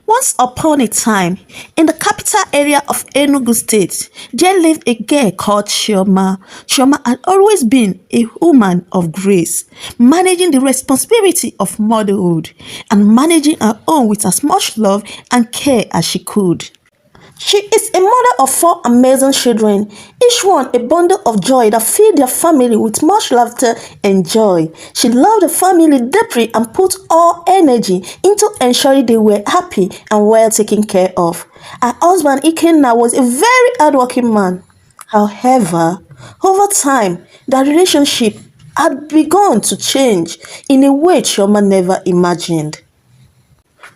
Once upon a time, in the capital area of Enugu State, there lived a girl called Chioma. Chioma had always been a woman of grace, managing the responsibility of motherhood and managing her own with as much love and care as she could. She is a mother of 4 amazing children, each one a bundle of joy that filled their family with much laughter and joy. She loved the family deeply and put all energy into ensuring they were happy and well taken care of. Her husband Ikenna was a very hardworking man. However, over time, their relationship had begun to change in a way Chioma never imagined.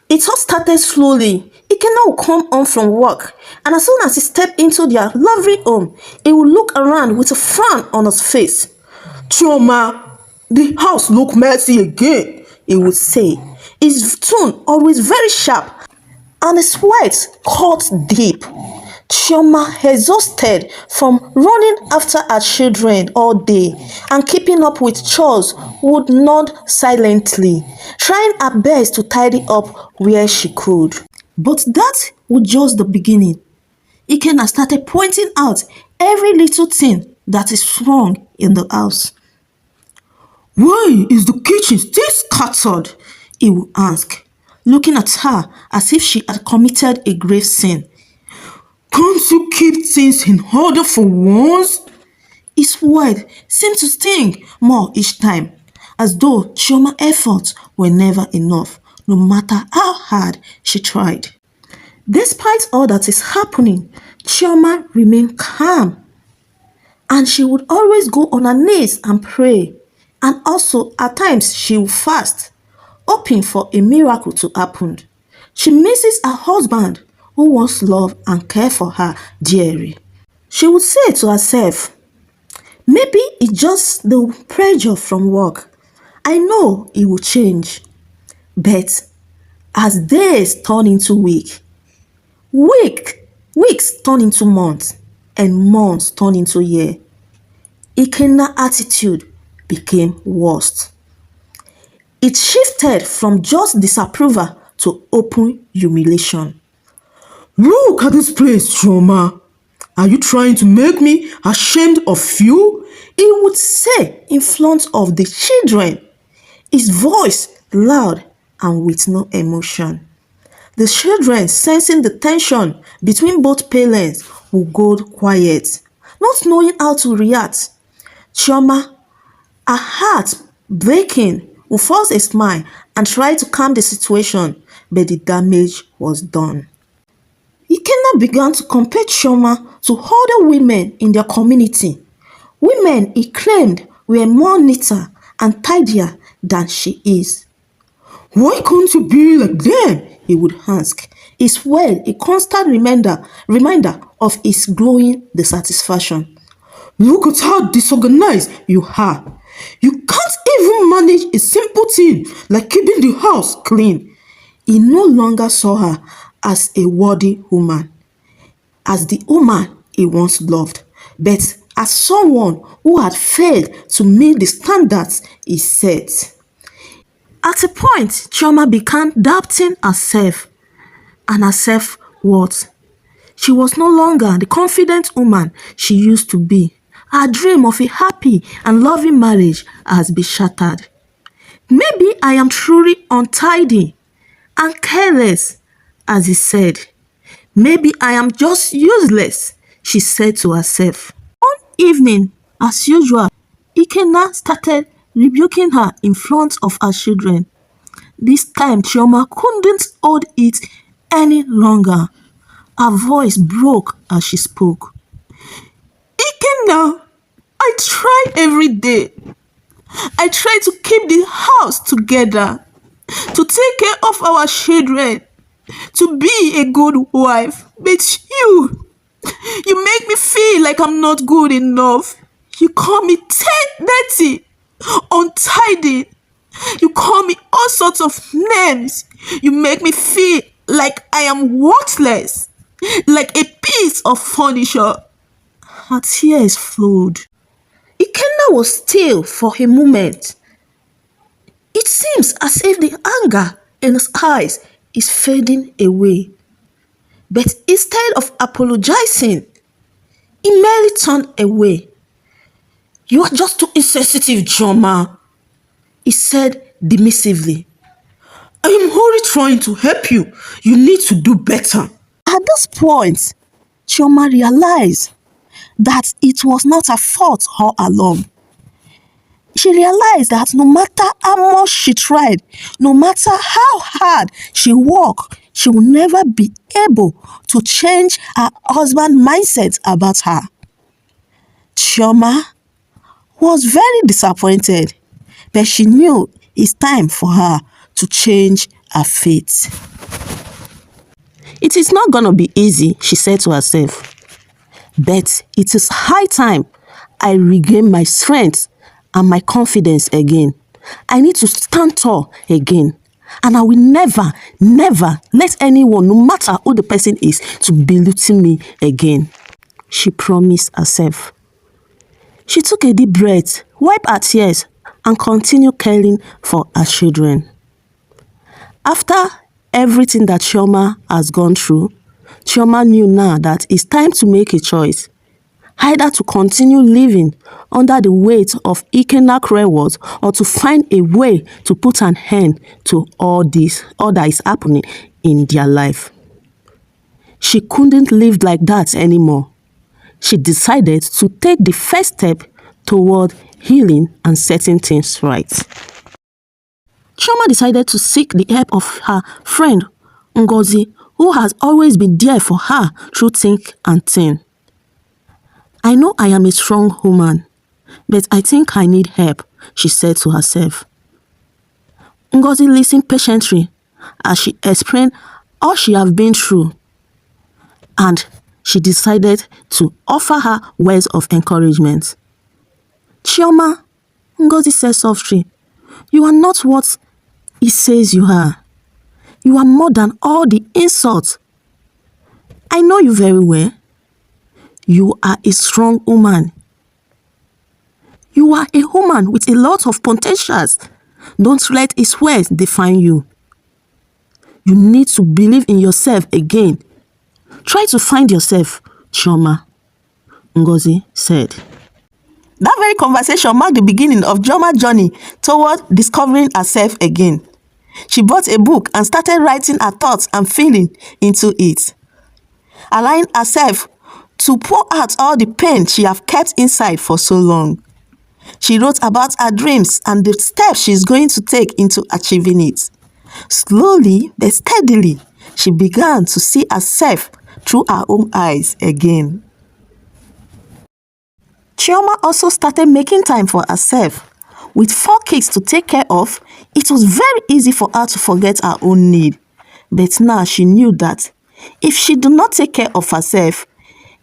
It all started slowly. Ikenna would come home from work, and as soon as he stepped into their lovely home, he would look around with a frown on his face. "Chioma, the house look messy again," he would say, his tone always very sharp, and his words cut deep. Chioma, exhausted from running after her children all day and keeping up with chores, would nod silently, trying her best to tidy up where she could. But that was just the beginning. Ikenna started pointing out every little thing that is wrong in the house. "Why is the kitchen still scattered?" he would ask, looking at her as if she had committed a grave sin. "Can't you keep things in order for once?" His word seemed to sting more each time, as though Chioma's efforts were never enough, no matter how hard she tried. Despite all that is happening, Chioma remained calm, and she would always go on her knees and pray, and also at times she would fast, hoping for a miracle to happen. She misses her husband, who once loved and cared for her dearly. She would say to herself, "Maybe it's just the pressure from work. I know it will change." But as days turn into weeks turn into months, and months turn into years, Ikenna's attitude became worse. It shifted from just disapproval to open humiliation. "Look at this place, Chioma. Are you trying to make me ashamed of you?" he would say in front of the children, his voice loud and with no emotion. The children, sensing the tension between both parents, would go quiet, not knowing how to react. Chioma, her heart breaking, would force a smile and try to calm the situation, but the damage was done. Ikenna began to compare Chioma to other women in their community. Women he claimed were more neater and tidier than she is. "Why can't you be like them?" he would ask, his word a constant reminder of his growing dissatisfaction. "Look at how disorganized you are. You can't even manage a simple thing like keeping the house clean." He no longer saw her as a worthy woman, as the woman he once loved, but as someone who had failed to meet the standards he set. At a point, Chioma began doubting herself and her self-worth. She was no longer the confident woman she used to be. Her dream of a happy and loving marriage has been shattered. "Maybe I am truly untidy and careless," as he said. "Maybe I am just useless," she said to herself. One evening, as usual, Ikenna started rebuking her in front of her children. This time, Chioma couldn't hold it any longer. Her voice broke as she spoke. "Ikenna, I try every day. I try to keep the house together, to take care of our children, to be a good wife. But you make me feel like I'm not good enough. You call me dirty, untidy. You call me all sorts of names. You make me feel like I am worthless, like a piece of furniture." Her tears flowed. Ikenna was still for a moment. It seems as if the anger in his eyes is fading away. But instead of apologizing, he merely turned away. "You are just too insensitive, Chioma," he said dismissively. "I am only trying to help you. You need to do better." At this point, Chioma realized that it was not her fault all along. She realized that no matter how much she tried, no matter how hard she worked, she would never be able to change her husband's mindset about her. Chioma was very disappointed, but she knew it's time for her to change her fate. "It is not going to be easy," she said to herself, "but it is high time I regain my strength and my confidence again. I need to stand tall again. And I will never, never let anyone, no matter who the person is, to belittle me again," she promised herself. She took a deep breath, wiped her tears, and continued caring for her children. After everything that Chioma has gone through, Chioma knew now that it's time to make a choice. Either to continue living under the weight of Ikenna's cruel words, or to find a way to put an end to all that is happening in their life. She couldn't live like that anymore. She decided to take the first step toward healing and setting things right. Chioma decided to seek the help of her friend Ngozi, who has always been there for her through thick and thin. "I know I am a strong woman, but I think I need help," she said to herself. Ngozi listened patiently as she explained all she had been through, and she decided to offer her words of encouragement. "Chioma," Ngozi said softly, "you are not what he says you are. You are more than all the insults. I know you very well. You are a strong woman. You are a woman with a lot of potentials. Don't let his words define you. You need to believe in yourself again. Try to find yourself, Chioma," Ngozi said. That very conversation marked the beginning of Chioma's journey toward discovering herself again. She bought a book and started writing her thoughts and feelings into it, allowing herself to pour out all the pain she had kept inside for so long. She wrote about her dreams and the steps she is going to take into achieving it. Slowly but steadily, she began to see herself through her own eyes again. Chioma also started making time for herself. With 4 kids to take care of, it was very easy for her to forget her own need. But now she knew that if she did not take care of herself,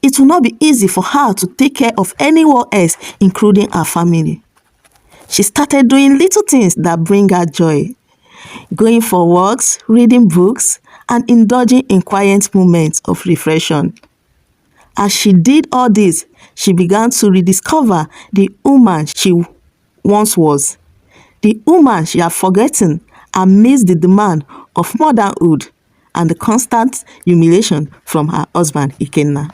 it will not be easy for her to take care of anyone else, including her family. She started doing little things that bring her joy. Going for walks, reading books, and indulging in quiet moments of reflection. As she did all this, she began to rediscover the woman she once was. The woman she had forgotten amidst the demand of motherhood and the constant humiliation from her husband, Ikenna.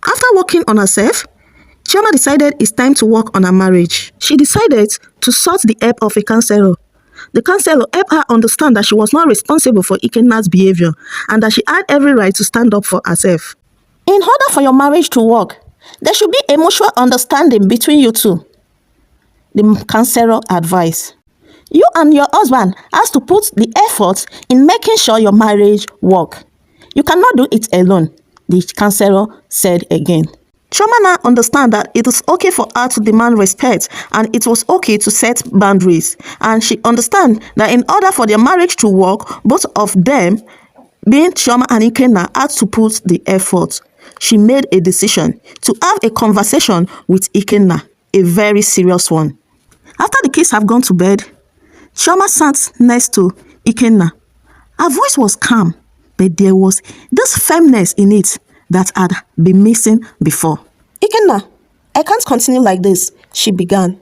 After working on herself, Chioma decided it's time to work on her marriage. She decided to sought the help of a counselor. The counselor helped her understand that she was not responsible for Ikenna's behavior and that she had every right to stand up for herself. In order for your marriage to work, there should be a mutual understanding between you two, the counselor advised. You and your husband has to put the effort in making sure your marriage works. You cannot do it alone, the counselor said again. Chioma now understands that it is okay for her to demand respect and it was okay to set boundaries. And she understands that in order for their marriage to work, both of them, being Chioma and Ikenna, had to put the effort. She made a decision to have a conversation with Ikenna, a very serious one. After the kids have gone to bed, Chioma sat next to Ikenna. Her voice was calm, but there was this firmness in it that had been missing before. Ikenna, I can't continue like this, she began.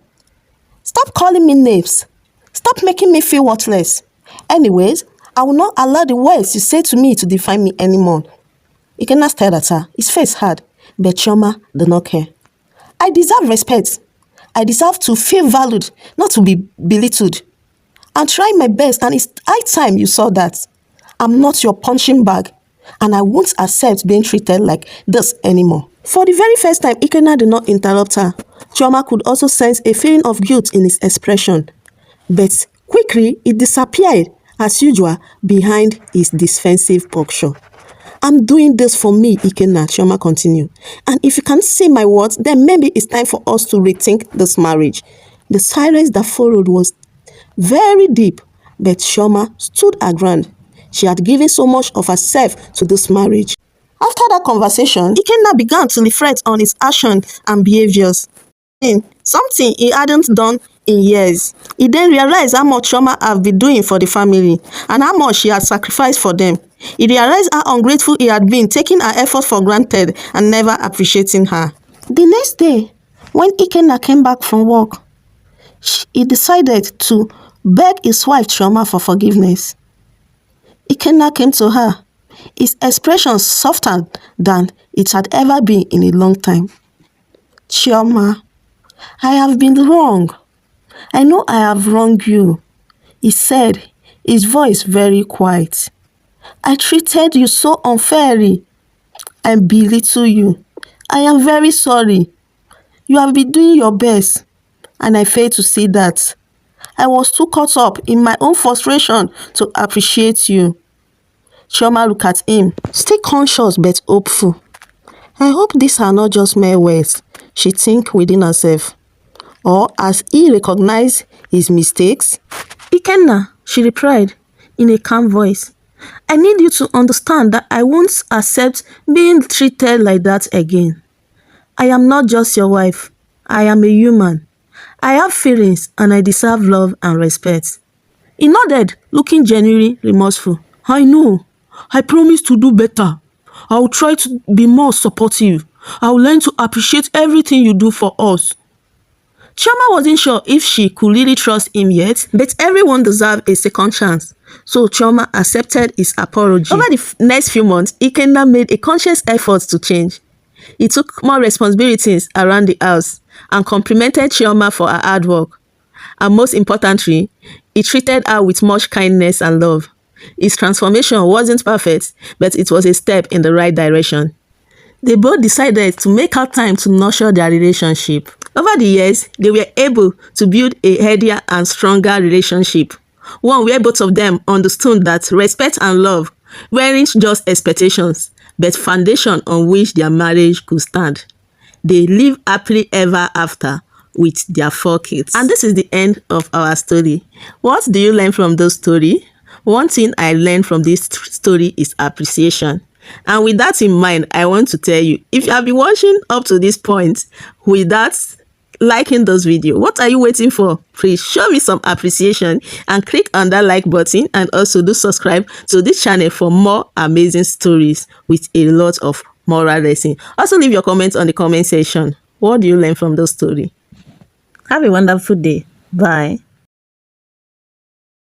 Stop calling me names. Stop making me feel worthless. Anyways, I will not allow the words you say to me to define me anymore. Ikenna stared at her, his face hard, but Chioma did not care. I deserve respect. I deserve to feel valued, not to be belittled. I'm trying my best, and it's high time you saw that. I'm not your punching bag, and I won't accept being treated like this anymore. For the very first time, Ikenna did not interrupt her. Chioma could also sense a feeling of guilt in his expression, but quickly it disappeared, as usual, behind his defensive posture. I'm doing this for me, Ikenna, Chioma continued. And if you can't see my words, then maybe it's time for us to rethink this marriage. The silence that followed was very deep, but Chioma stood her ground. She had given so much of herself to this marriage. After that conversation, Ikenna began to reflect on his actions and behaviors. Something he hadn't done in years. He then realized how much Chioma had been doing for the family and how much she had sacrificed for them. He realized how ungrateful he had been, taking her effort for granted and never appreciating her. The next day, when Ikenna came back from work, he decided to beg his wife Chioma for forgiveness. Ikenna came to her, his expression softer than it had ever been in a long time. Chioma, I have been wrong. I know I have wronged you, he said, his voice very quiet. I treated you so unfairly. I belittled you. I am very sorry. You have been doing your best, and I failed to see that. I was too caught up in my own frustration to appreciate you. Chioma looked at him, still conscious but hopeful. I hope these are not just mere words, she think within herself. Or as he recognized his mistakes. Ikenna, she replied in a calm voice. I need you to understand that I won't accept being treated like that again. I am not just your wife. I am a human. I have feelings and I deserve love and respect. He nodded, looking genuinely remorseful. I know. I promise to do better. I will try to be more supportive. I will learn to appreciate everything you do for us. Chioma wasn't sure if she could really trust him yet, but everyone deserved a second chance. So Chioma accepted his apology. Over the next few months, Ikenna made a conscious effort to change. He took more responsibilities around the house and complimented Chioma for her hard work. And most importantly, he treated her with much kindness and love. His transformation wasn't perfect, but it was a step in the right direction. They both decided to make out time to nurture their relationship. Over the years, they were able to build a healthier and stronger relationship. One where both of them understood that respect and love weren't just expectations, but foundation on which their marriage could stand. They live happily ever after with their 4 kids. And this is the end of our story. What do you learn from this story? One thing I learned from this story is appreciation. And with that in mind, I want to tell you, if you have been watching up to this point without liking this video, what are you waiting for? Please show me some appreciation and click on that like button, and also do subscribe to this channel for more amazing stories with a lot of moral lesson. Also leave your comments on the comment section. What do you learn from the story? Have a wonderful day. Bye.